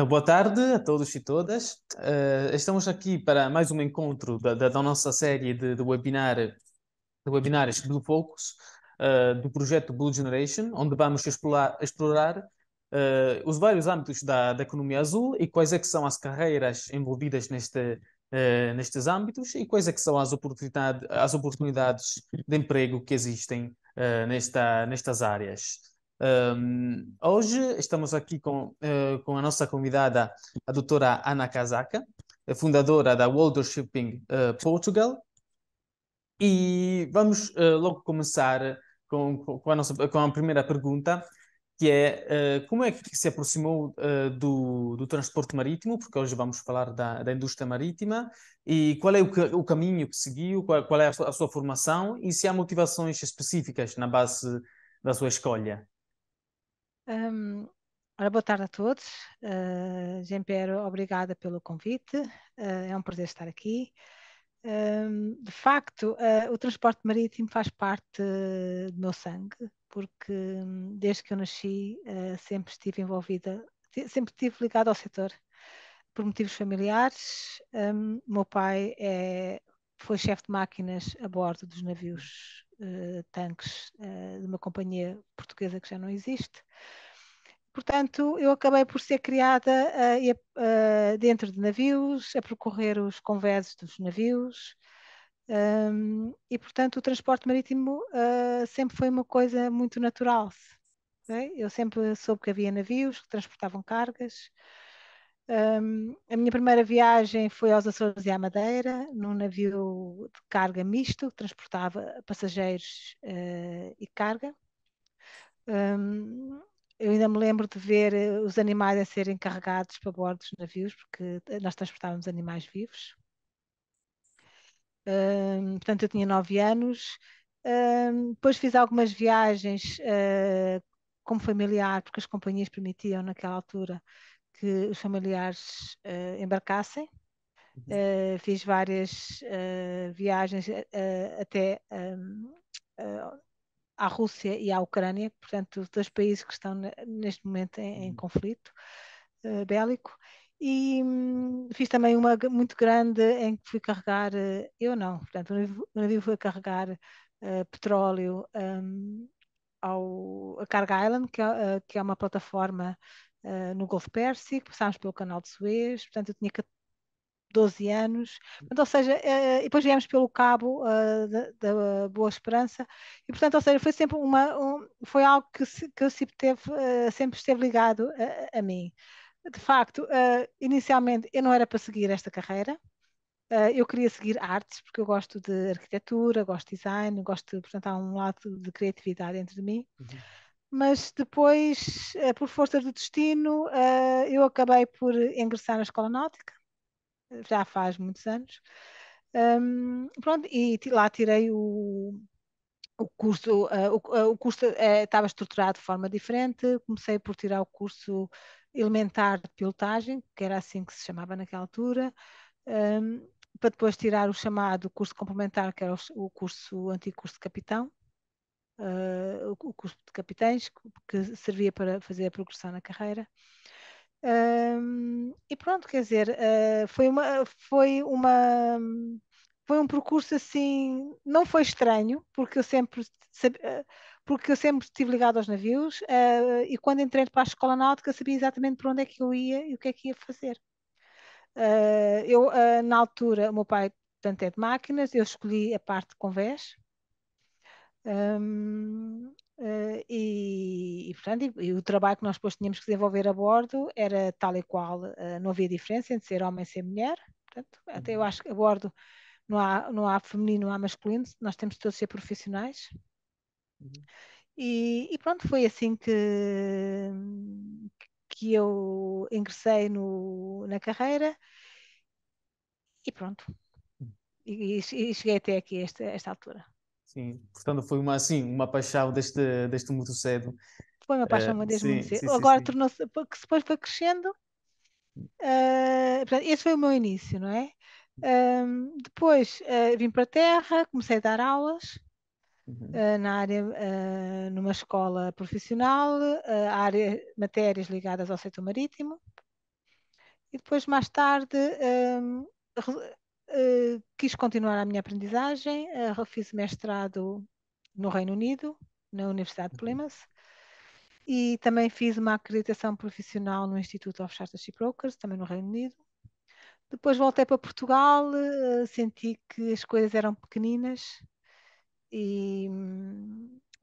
Então, boa tarde a todos e todas. Estamos aqui para mais um encontro da nossa série de webinários Blue Focus, do projeto Blue Generation, onde vamos explorar os vários âmbitos da economia azul e quais é que são as carreiras envolvidas nestes âmbitos e quais é que são as oportunidades de emprego que existem nestas áreas. Hoje estamos aqui com a nossa convidada, a doutora Ana Casaca, fundadora da World Shipping Portugal, e vamos logo começar com a primeira pergunta, que é como é que se aproximou do transporte marítimo, porque hoje vamos falar da indústria marítima, e qual é o caminho que seguiu, qual é a sua formação, e se há motivações específicas na base da sua escolha. Hum, Ora, boa tarde a todos. Jean-Pierre, obrigada pelo convite. É um prazer estar aqui. De facto, o transporte marítimo faz parte do meu sangue, porque desde que eu nasci sempre estive envolvida, sempre estive ligada ao setor, por motivos familiares. Meu pai foi chefe de máquinas a bordo dos navios tanques de uma companhia portuguesa que já não existe. Portanto, eu acabei por ser criada dentro de navios, a percorrer os conveses dos navios, e, portanto, o transporte marítimo sempre foi uma coisa muito natural. Okay? Eu sempre soube que havia navios que transportavam cargas. A minha primeira viagem foi aos Açores e à Madeira, num navio de carga misto, que transportava passageiros e carga. Eu ainda me lembro de ver os animais a serem carregados para bordo dos navios, porque nós transportávamos animais vivos. Portanto, eu tinha 9 anos. Depois fiz algumas viagens como familiar, porque as companhias permitiam naquela altura que os familiares embarcassem. Fiz várias viagens até à Rússia e à Ucrânia, portanto, os dois países que estão neste momento em conflito bélico. E fiz também uma muito grande em que fui carregar, eu não, portanto, o navio foi carregar petróleo a Cargo Island, que é uma plataforma no Golfo Pérsico. Passámos pelo Canal de Suez, portanto, eu tinha 12 anos, portanto, ou seja, e depois viemos pelo cabo da Boa Esperança, e portanto, ou seja, foi sempre foi algo que sempre esteve ligado a mim. De facto, inicialmente eu não era para seguir esta carreira, eu queria seguir artes, porque eu gosto de arquitetura, gosto de design, portanto, há um lado de criatividade dentro de mim. Uhum. Mas depois, por força do destino, eu acabei por ingressar na Escola Náutica, já faz muitos anos. Pronto, e lá tirei o curso. O curso estava estruturado de forma diferente. Comecei por tirar o curso elementar de pilotagem, que era assim que se chamava naquela altura, para depois tirar o chamado curso complementar, que era o antigo curso de capitão. O curso de capitães, que servia para fazer a progressão na carreira. E pronto, quer dizer, foi um percurso assim, não foi estranho, porque eu sempre estive ligado aos navios, e quando entrei para a escola náutica sabia exatamente para onde é que eu ia e o que é que ia fazer. Na altura, o meu pai, portanto, é de máquinas, eu escolhi a parte de convés. Portanto, e o trabalho que nós depois tínhamos que desenvolver a bordo era tal e qual, não havia diferença entre ser homem e ser mulher. Portanto, até eu acho que a bordo não há feminino, não há masculino, nós temos todos de ser profissionais. Uhum. E pronto, foi assim que eu ingressei na carreira e pronto. E cheguei até aqui, esta altura. Sim, portanto foi uma paixão desde muito cedo. Foi uma paixão desde muito Sim, cedo. sim, sim, Agora sim. tornou-se, porque depois foi crescendo. Portanto, esse foi o meu início, não é? Depois vim para a Terra, comecei a dar aulas Uhum. na área, numa escola profissional, a área matérias ligadas ao setor marítimo. E depois, mais tarde, quis continuar a minha aprendizagem, fiz mestrado no Reino Unido, na Universidade de Plymouth, e também fiz uma acreditação profissional no Institute of Chartership Brokers, também no Reino Unido. Depois voltei para Portugal, senti que as coisas eram pequeninas e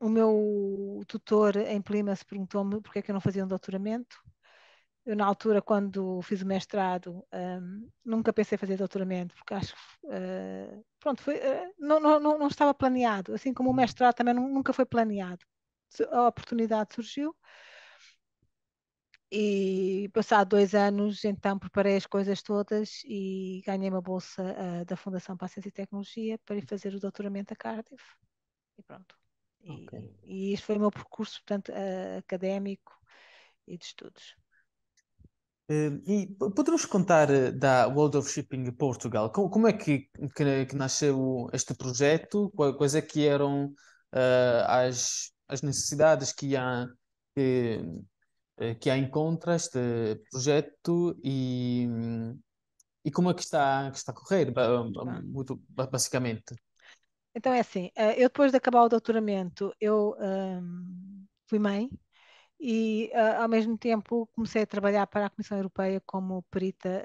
o meu tutor em Plymouth perguntou-me porque é que eu não fazia um doutoramento. Eu, na altura, quando fiz o mestrado, nunca pensei em fazer doutoramento, porque acho que, pronto, não estava planeado, assim como o mestrado também nunca foi planeado. A oportunidade surgiu e, passado 2 anos, então preparei as coisas todas e ganhei uma bolsa da Fundação para a Ciência e Tecnologia para ir fazer o doutoramento a Cardiff. E pronto. Ok. E este foi o meu percurso, portanto, académico e de estudos. Poderemos contar da World of Shipping Portugal? Como é que nasceu este projeto? Quais é que eram as necessidades que há em contra este projeto e como é que está a correr, Tá? muito basicamente? Então é assim, eu depois de acabar o doutoramento, eu fui mãe e ao mesmo tempo comecei a trabalhar para a Comissão Europeia como perita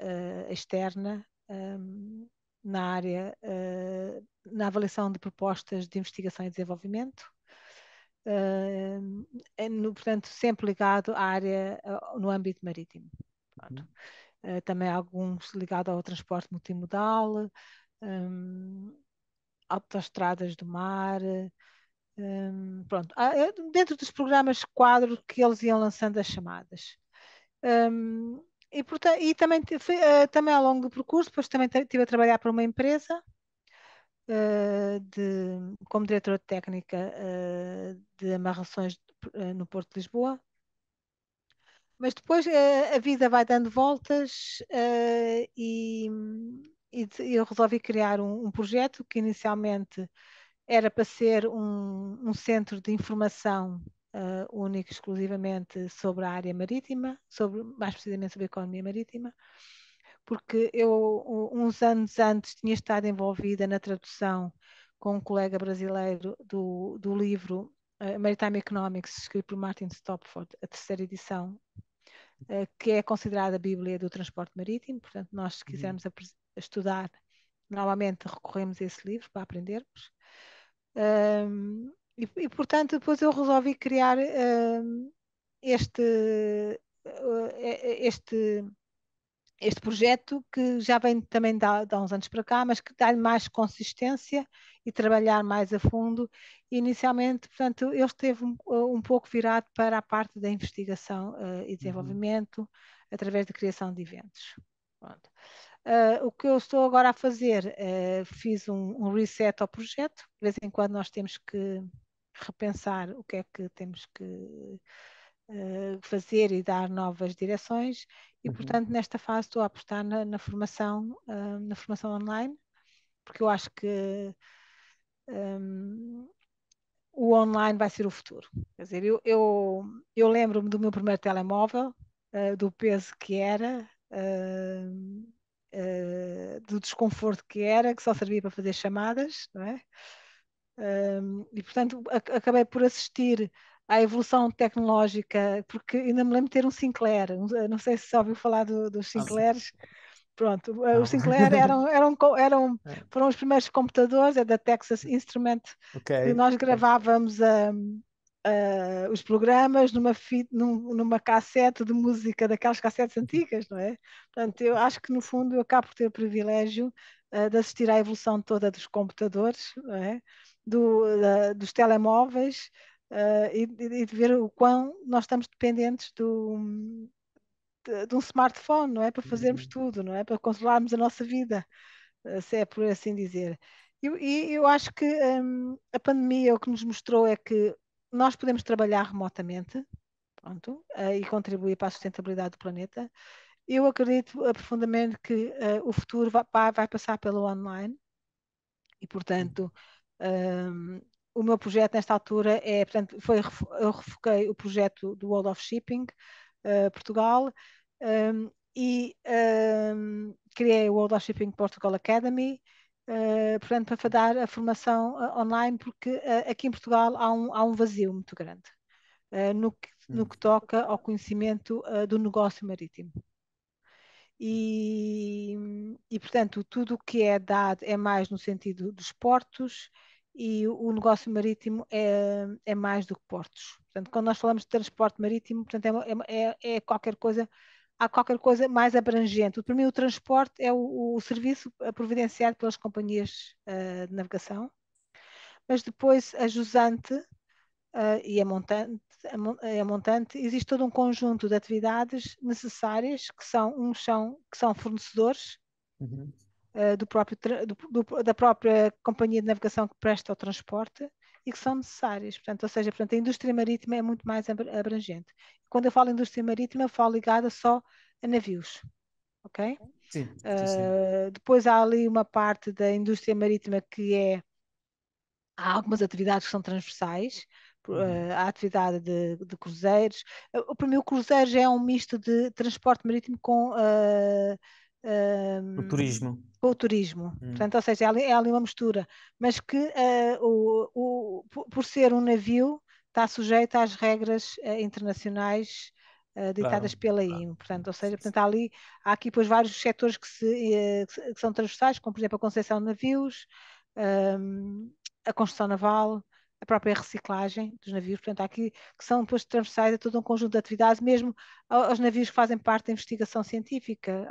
externa na área, na avaliação de propostas de investigação e desenvolvimento. Portanto, sempre ligado à área no âmbito marítimo. Pronto. Também alguns ligados ao transporte multimodal, autoestradas do mar, pronto. Dentro dos programas quadro que eles iam lançando as chamadas. E também, também ao longo do percurso, depois também estive a trabalhar para uma empresa como diretora técnica de amarrações no Porto de Lisboa. Mas depois a vida vai dando voltas e eu resolvi criar um projeto que inicialmente era para ser um centro de informação único exclusivamente sobre a área marítima, mais precisamente sobre a economia marítima, porque eu, uns anos antes, tinha estado envolvida na tradução com um colega brasileiro do livro Maritime Economics, escrito por Martin Stopford, a terceira edição, que é considerada a Bíblia do transporte marítimo. Portanto, nós, se quisermos estudar, normalmente recorremos a esse livro para aprendermos. Portanto, depois eu resolvi criar este este projeto que já vem também de há uns anos para cá, mas que dá-lhe mais consistência e trabalhar mais a fundo. Inicialmente, portanto, ele esteve um pouco virado para a parte da investigação e Uhum. desenvolvimento através da criação de eventos. Pronto. O que eu estou agora a fazer, fiz um reset ao projeto. De vez em quando nós temos que repensar o que é que temos que fazer e dar novas direções e, Uhum. portanto, nesta fase estou a apostar na formação online, porque eu acho que o online vai ser o futuro. Quer dizer, eu lembro-me do meu primeiro telemóvel, do peso que era, do desconforto que era, que só servia para fazer chamadas, não é? E portanto acabei por assistir à evolução tecnológica, porque ainda me lembro de ter um Sinclair, não sei se só ouviu falar dos Ah, sim. Sinclairs. Pronto, os Não. Sinclair foram os primeiros computadores, é da Texas Instrument, Ok. que nós gravávamos os programas numa cassete de música, daquelas cassetes antigas, não é? Portanto, eu acho que no fundo eu acabo por ter o privilégio de assistir à evolução toda dos computadores, não é? Dos telemóveis, e de ver o quão nós estamos dependentes de um smartphone, não é? Para fazermos Uhum. tudo, não é? Para controlarmos a nossa vida, se é por assim dizer. E eu acho que a pandemia o que nos mostrou é que nós podemos trabalhar remotamente, pronto, e contribuir para a sustentabilidade do planeta. Eu acredito profundamente que o futuro vai passar pelo online e, portanto, um, o meu projeto nesta altura portanto, eu refoquei o projeto do World of Shipping Portugal, e criei o World of Shipping Portugal Academy, portanto, para dar a formação online, porque aqui em Portugal há um vazio muito grande no que toca ao conhecimento do negócio marítimo. Portanto, tudo o que é dado é mais no sentido dos portos e o negócio marítimo é mais do que portos. Portanto, quando nós falamos de transporte marítimo, portanto, é qualquer coisa, há qualquer coisa mais abrangente. Para mim, o transporte é o serviço providenciado pelas companhias de navegação, mas depois a jusante e a montante, existe todo um conjunto de atividades necessárias que são fornecedores da própria companhia de navegação que presta o transporte e que são necessárias. Portanto, ou seja, a indústria marítima é muito mais abrangente. Quando eu falo indústria marítima, eu falo ligada só a navios. Ok? Sim, sim. Depois há ali uma parte da indústria marítima há algumas atividades que são transversais, a atividade de cruzeiros. Para mim, o cruzeiro já é um misto de transporte marítimo O turismo. com o turismo. Portanto, ou seja, é ali uma mistura, mas que por ser um navio está sujeito às regras internacionais ditadas Claro, pela claro. IMO. Portanto, ou seja, há aqui depois vários setores que são transversais, como por exemplo a concessão de navios, a construção naval, a própria reciclagem dos navios, portanto, há aqui que são depois transversais a todo um conjunto de atividades, mesmo aos navios que fazem parte da investigação científica,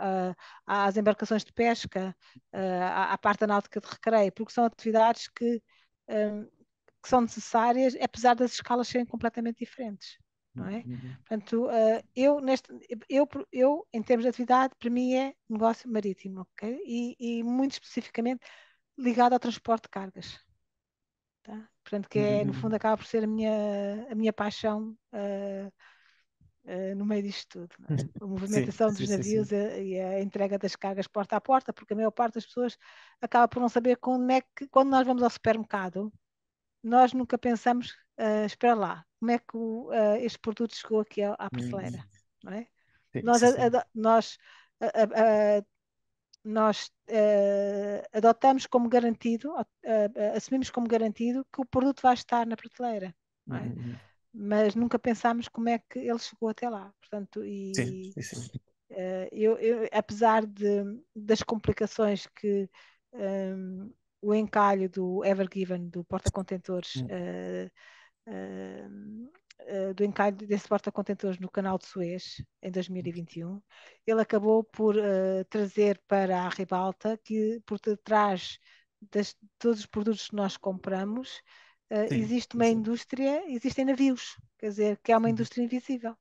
às embarcações de pesca, à parte da náutica de recreio, porque são atividades que são necessárias, apesar das escalas serem completamente diferentes. Não é? Portanto, eu, em termos de atividade, para mim é negócio marítimo, ok? E muito especificamente ligado ao transporte de cargas. Tá? Portanto, no fundo, acaba por ser a minha paixão no meio disto tudo. Não é? A Sim, movimentação dos sim, sim, navios sim. e a entrega das cargas porta a porta, porque a maior parte das pessoas acaba por não saber quando nós vamos ao supermercado, nós nunca pensamos, espera lá, como é que este produto chegou aqui à prateleira, não é? Sim, Nós, sim, sim. nós adotamos como garantido, assumimos como garantido que o produto vai estar na prateleira, não é? Mas nunca pensámos como é que ele chegou até lá. Portanto, Sim, sim, sim. apesar das complicações que o encalhe do Ever Given, do porta-contentores, do encalhe desse porta-contentores no canal de Suez em 2021, ele acabou por trazer para a ribalta que por detrás de todos os produtos que nós compramos Sim, existe sim, uma sim. indústria, existem navios, quer dizer, que é uma indústria invisível.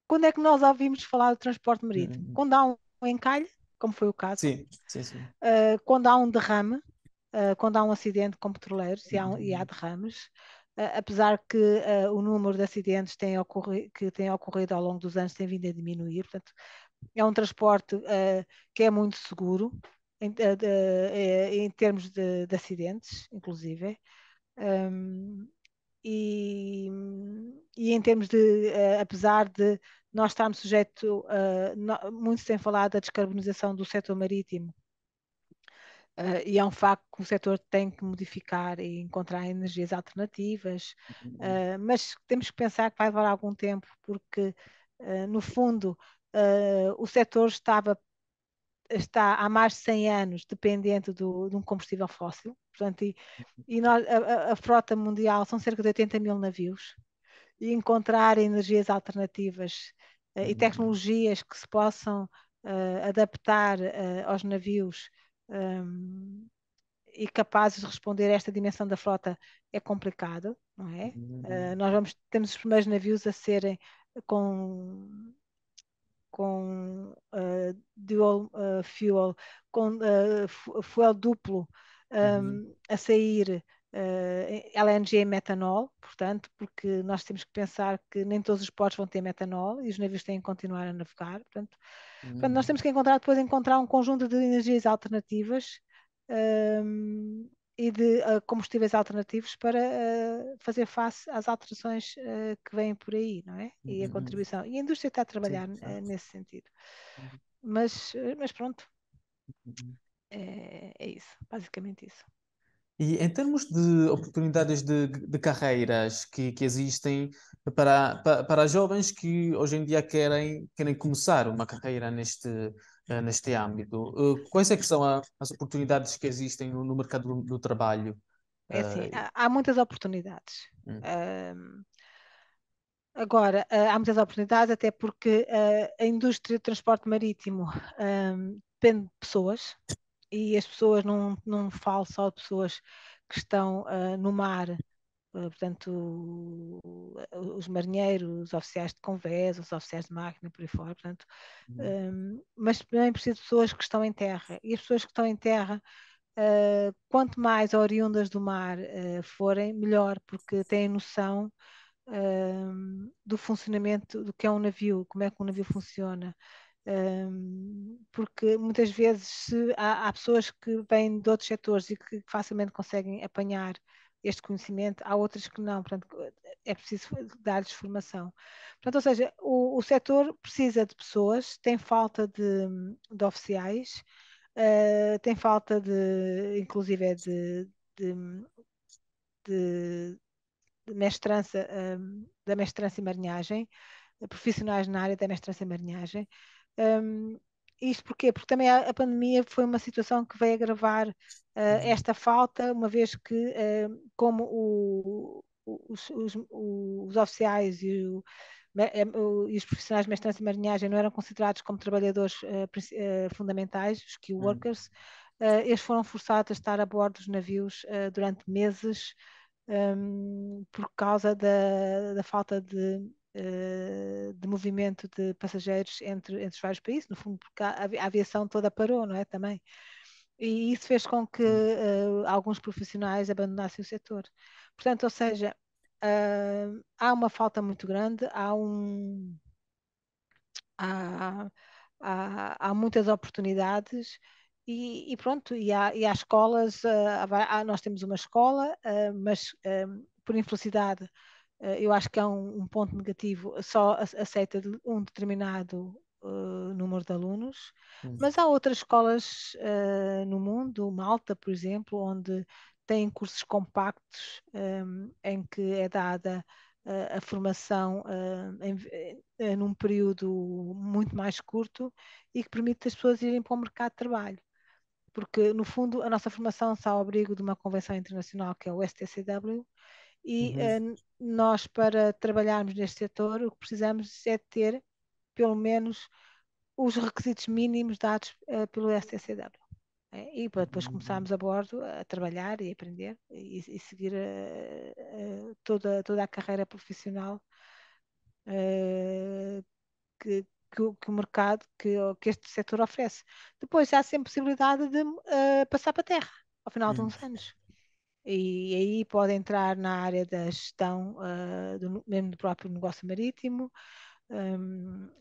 Quando é que nós ouvimos falar do transporte marítimo? Quando há um encalhe, como foi o caso, Sim, sim, sim. quando há um derrame, quando há um acidente com petroleiros e há derrames, apesar que o número de acidentes que tem ocorrido ao longo dos anos tem vindo a diminuir, portanto, é um transporte que é muito seguro em termos de acidentes, inclusive. Um, e, e em termos de, apesar de nós estarmos sujeitos, muito se tem falado da descarbonização do setor marítimo, e é um facto que o setor tem que modificar e encontrar energias alternativas, mas temos que pensar que vai levar algum tempo, porque, no fundo, o setor está há mais de 100 anos dependente de um combustível fóssil, portanto, e a frota mundial são cerca de 80 mil navios, e encontrar energias alternativas e tecnologias que se possam adaptar aos navios e capazes de responder a esta dimensão da frota é complicado, não é? Temos os primeiros navios a serem com dual fuel, com fuel duplo a sair LNG e metanol, portanto, porque nós temos que pensar que nem todos os portos vão ter metanol e os navios têm que continuar a navegar, portanto, nós temos que encontrar um conjunto de energias alternativas e de combustíveis alternativos para fazer face às alterações que vêm por aí, não é? E a contribuição. E a indústria está a Sim, trabalhar certo. nesse sentido. mas pronto, é isso, basicamente isso. E em termos de oportunidades de carreiras que existem para jovens que hoje em dia querem começar uma carreira neste âmbito, quais é que são as oportunidades que existem no mercado do trabalho? É assim, Eh, há muitas oportunidades. hum, Agora, há muitas oportunidades, até porque a indústria de transporte marítimo depende de pessoas, e as pessoas não falo só de pessoas que estão no mar, portanto, os marinheiros, os oficiais de convés, os oficiais de máquina, por aí fora, portanto, hum, mas também preciso de pessoas que estão em terra, e as pessoas que estão em terra, quanto mais oriundas do mar forem, melhor, porque têm noção do funcionamento do que é um navio, como é que um navio funciona. Porque muitas vezes há pessoas que vêm de outros setores e que facilmente conseguem apanhar este conhecimento, há outras que não, portanto é preciso dar-lhes formação. Portanto, ou seja, o setor precisa de pessoas, tem falta de oficiais, tem falta inclusive, de, de, de mestrança, da mestrança em marinhagem, profissionais na área da mestrança em marinhagem. Isto porquê? Porque também a pandemia foi uma situação que veio agravar esta falta, uma vez que, como os oficiais e os profissionais de mestrança e marinhagem não eram considerados como trabalhadores fundamentais, os key hum, workers, eles foram forçados a estar a bordo dos navios durante meses, por causa da falta de movimento de passageiros entre os vários países, no fundo, porque a aviação toda parou, não é? Também. E isso fez com que hum, alguns profissionais abandonassem o setor. Portanto, ou seja, há uma falta muito grande, há, há muitas oportunidades e pronto, e há escolas, nós temos uma escola, mas por infelicidade eu acho que é um ponto negativo, só aceita um determinado número de alunos, hum, mas há outras escolas no mundo, Malta, por exemplo, onde têm cursos compactos em que é dada a formação num período muito mais curto e que permite as pessoas irem para o mercado de trabalho. Porque, no fundo, a nossa formação está ao abrigo de uma convenção internacional que é o STCW, e uhum, nós, para trabalharmos neste setor, o que precisamos é ter, pelo menos, os requisitos mínimos dados pelo STCW. E para depois uhum, começarmos a bordo a trabalhar e aprender e seguir toda a carreira profissional eh, que o mercado, que este setor oferece. Depois há sempre possibilidade de passar para a terra ao final de hum, uns anos. E aí pode entrar na área da gestão mesmo do próprio negócio marítimo,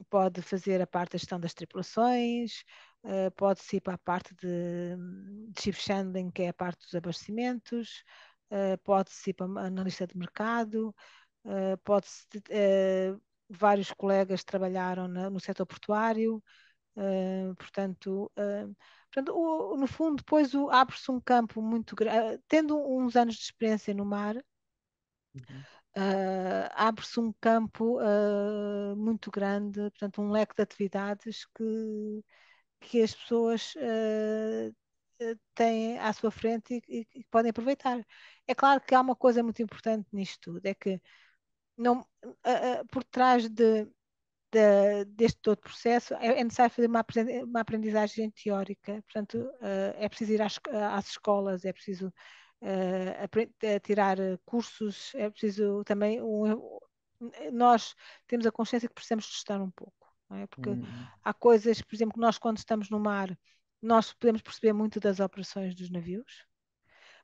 pode fazer a parte da gestão das tripulações, pode-se ir para a parte de ship handling, que é a parte dos abastecimentos, pode-se ir para analista de mercado, pode-se, vários colegas trabalharam no setor portuário, portanto, no fundo, depois abre-se um campo muito grande, tendo uns anos de experiência no mar, uhum, abre-se um campo muito grande, portanto, um leque de atuidades que as pessoas têm à sua frente e podem aproveitar. É claro que há uma coisa muito importante nisto tudo, é que não, por trás deste todo processo, é necessário fazer uma aprendizagem teórica, portanto, é preciso ir às escolas, é preciso tirar cursos, é preciso também, nós temos a consciência que precisamos de estudar um pouco, não é? Porque uhum, há coisas, por exemplo, que nós quando estamos no mar, nós podemos perceber muito das operações dos navios,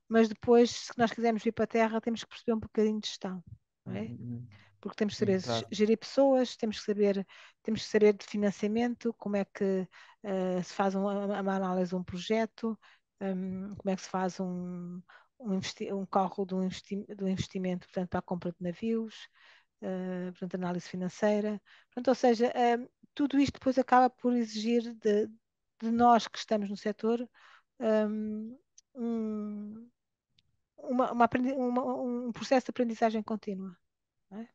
mas depois, se nós quisermos vir para a terra, temos que perceber um bocadinho de gestão, não é? uhum, Porque temos que sim, saber claro. gerir pessoas, temos que saber de financiamento, como é que se faz uma análise de um projeto, como é que se faz um cálculo do investimento, portanto, para a compra de navios, portanto, análise financeira. Portanto, ou seja, tudo isto depois acaba por exigir de nós que estamos no setor um, um processo de aprendizagem contínua. Não é?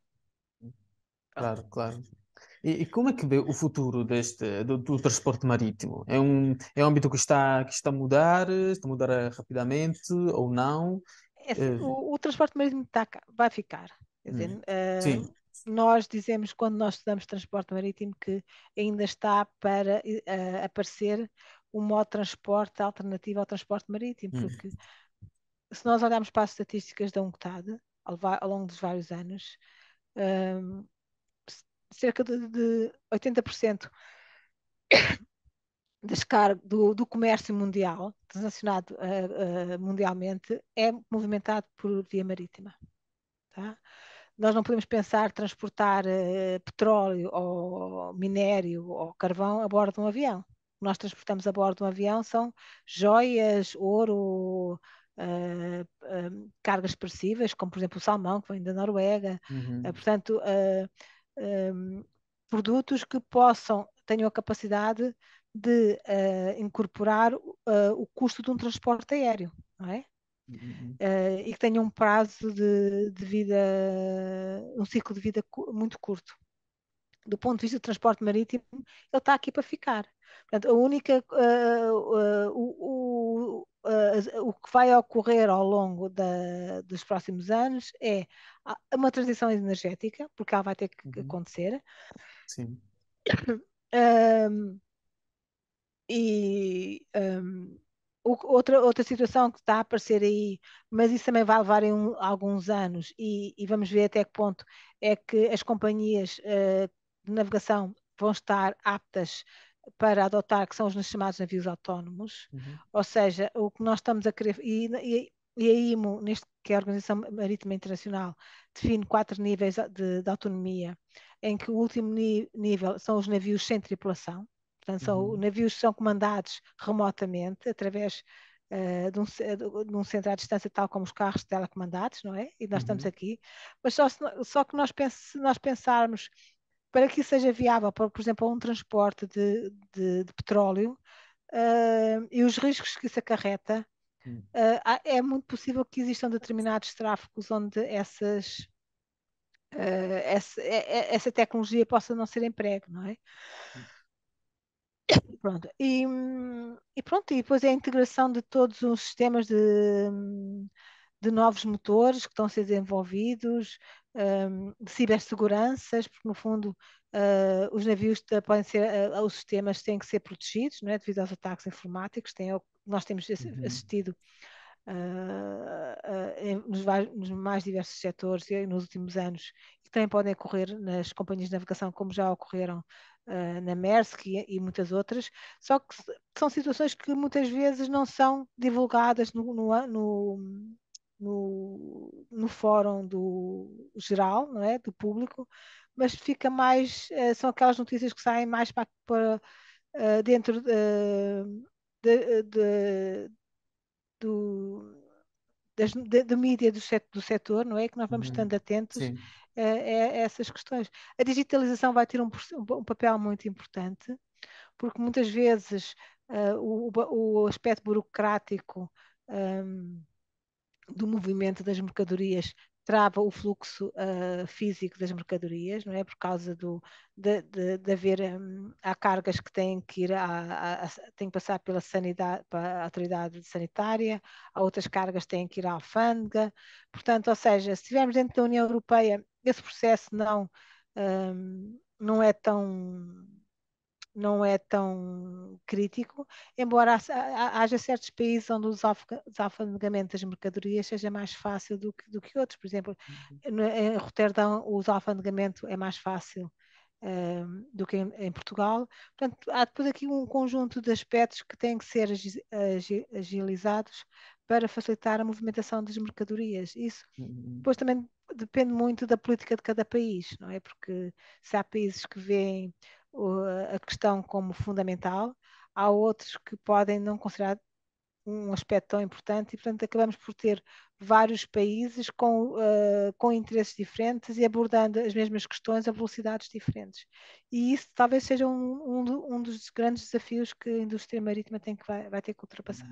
Claro, claro. E como é que vê o futuro do transporte marítimo? É um âmbito que está a mudar rapidamente ou não? É assim, Eh, o transporte marítimo vai ficar. Quer dizer, hum, sim. nós dizemos, quando nós estudamos transporte marítimo, que ainda está para aparecer um modo de transporte alternativo ao transporte marítimo, Hum, porque se nós olharmos para as estatísticas da UNCTAD, ao longo dos vários anos, hum, cerca de 80% do comércio mundial, transacionado mundialmente, é movimentado por via marítima. Tá? Nós não podemos pensar transportar petróleo ou minério ou carvão a bordo de um avião. O que nós transportamos a bordo de um avião são joias, ouro, cargas perecíveis, como por exemplo o salmão, que vem da Noruega. uhum, Portanto, produtos que tenham a capacidade de incorporar o custo de um transporte aéreo, não é? uhum, E que tenha um prazo de vida, um ciclo de vida muito curto. Do ponto de vista do transporte marítimo, ele está aqui para ficar. Portanto, a única, o que vai ocorrer ao longo dos próximos anos é uma transição energética, porque ela vai ter que uhum, acontecer. sim. Um, e outra situação que está a aparecer aí, mas isso também vai levar alguns anos, e vamos ver até que ponto é que as companhias de navegação vão estar aptas para adotar, que são os chamados navios autónomos, Uhum, ou seja, o que nós estamos a querer, e a IMO, que é a Organização Marítima Internacional, define 4 níveis de autonomia, em que o último nível são os navios sem tripulação. Portanto, uhum, navios que são comandados remotamente através de um centro à distância, tal como os carros telecomandados, não é? E nós estamos uhum, aqui. Mas só que se nós pensarmos para que isso seja viável, por exemplo, um transporte de petróleo e os riscos que isso acarreta, uhum, é muito possível que existam determinados tráfegos onde essa tecnologia possa não ser emprego, não é? Pronto. E pronto, e depois é a integração de todos os sistemas de novos motores que estão a ser desenvolvidos, de ciberseguranças, porque no fundo os navios podem ser, os sistemas têm que ser protegidos, não é? Devido aos ataques informáticos. Nós temos uhum, assistido nos mais diversos setores e nos últimos anos, que também podem ocorrer nas companhias de navegação, como já ocorreram na Maersk e muitas outras, só que são situações que muitas vezes não são divulgadas no fórum do geral, não é? Do público, mas fica mais, são aquelas notícias que saem mais para dentro de, do, da mídia do setor, não é? Que nós vamos uhum, estando atentos sim. a essas questões. A digitalização vai ter um papel muito importante, porque muitas vezes o aspecto burocrático um, do movimento das mercadorias trava o fluxo físico das mercadorias, não é? Por causa de haver, há cargas que têm que ir, têm que passar pela sanidade, para a autoridade sanitária, há outras cargas que têm que ir à alfândega, portanto, ou seja, se estivermos dentro da União Europeia, esse processo não é tão crítico, embora haja certos países onde o desalfandegamento das mercadorias seja mais fácil do que outros. Por exemplo, em Roterdão o desalfandegamento é mais fácil do que em Portugal. Portanto, há depois aqui um conjunto de aspectos que têm que ser agilizados para facilitar a movimentação das mercadorias. Isso Uhum, depois também depende muito da política de cada país, não é? Porque se há países que veem a questão como fundamental, há outros que podem não considerar um aspecto tão importante e, portanto, acabamos por ter vários países com interesses diferentes e abordando as mesmas questões a velocidades diferentes. E isso talvez seja um dos grandes desafios que a indústria marítima vai ter que ultrapassar.